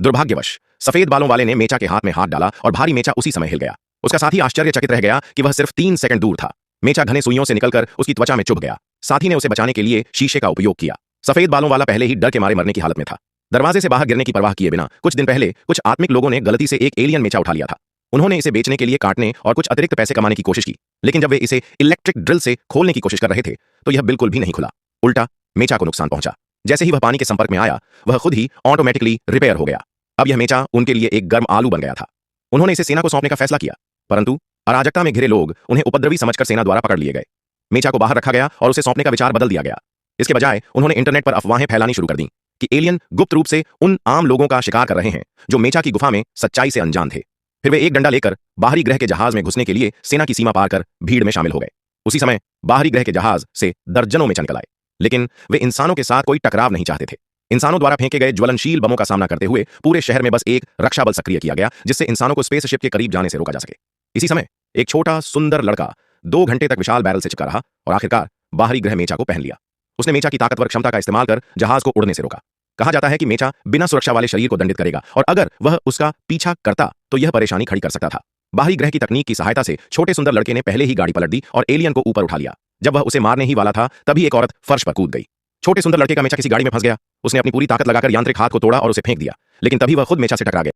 दुर्भाग्यवश सफेद बालों वाले ने मेचा के हाथ में हाथ डाला और भारी मेचा उसी समय हिल गया। उसका साथी आश्चर्यचकित रह गया कि वह सिर्फ 3 सेकंड दूर था। मेचा घने सुइयों से निकलकर उसकी त्वचा में चुभ गया। साथी ने उसे बचाने के लिए शीशे का उपयोग किया। सफेद बालों वाला पहले ही डर के मारे मरने की हालत में था। दरवाजे से बाहर गिरने की परवाह किए बिना कुछ दिन पहले कुछ आत्मिक लोगों ने गलती से एक एलियन मेचा उठा लिया था। उन्होंने इसे बेचने के लिए काटने और कुछ अतिरिक्त पैसे कमाने की कोशिश की, लेकिन जब वे इसे इलेक्ट्रिक ड्रिल से खोलने की कोशिश कर रहे थे तो यह बिल्कुल भी नहीं खुला। उल्टा मेचा को नुकसान पहुंचा। जैसे ही वह पानी के संपर्क में आया वह खुद ही ऑटोमेटिकली रिपेयर हो गया। अब यह मेचा उनके लिए एक गर्म आलू बन गया था। उन्होंने इसे सेना को सौंपने का फैसला किया, परंतु अराजकता में घिरे लोग उन्हें उपद्रवी समझकर सेना द्वारा पकड़ लिए गए। मेचा को बाहर रखा गया और उसे सौंपने का विचार बदल दिया गया। इसके बजाय उन्होंने इंटरनेट पर अफवाहें फैलानी शुरू कर दी कि एलियन गुप्त रूप से उन आम लोगों का शिकार कर रहे हैं जो मेचा की गुफा में सच्चाई से अनजान थे। फिर वे एक डंडा लेकर बाहरी ग्रह के जहाज में घुसने के लिए सेना की सीमा पार कर भीड़ में शामिल हो गए। उसी समय बाहरी ग्रह के जहाज से दर्जनों मेचा निकल आए, लेकिन वे इंसानों के साथ कोई टकराव नहीं चाहते थे। इंसानों द्वारा फेंके गए ज्वलनशील बमों का सामना करते हुए पूरे शहर में बस एक रक्षा बल सक्रिय किया गया, जिससे इंसानों को स्पेसशिप के करीब जाने से रोका जा सके। इसी समय एक छोटा सुंदर लड़का 2 घंटे तक विशाल बैरल से चिपका रहा और आखिरकार बाहरी ग्रह मेचा को पहन लिया। उसने मेचा की ताकतवर क्षमता का इस्तेमाल कर जहाज को उड़ने से रोका। कहा जाता है कि मेचा बिना सुरक्षा वाले शरीर को दंडित करेगा और अगर वह उसका पीछा करता तो यह परेशानी खड़ी कर सकता था। बाहरी ग्रह की तकनीक की सहायता से छोटे सुंदर लड़के ने पहले ही गाड़ी पलट दी और एलियन को ऊपर उठा लिया। जब वह उसे मारने ही वाला था तभी एक औरत फर्श पर कूद गई। छोटे सुंदर लड़के का मेचा किसी गाड़ी में फंस गया। उसने अपनी पूरी ताकत लगाकर यांत्रिक हाथ को तोड़ा और उसे फेंक दिया, लेकिन तभी वह खुद मेचा से टकरा गया।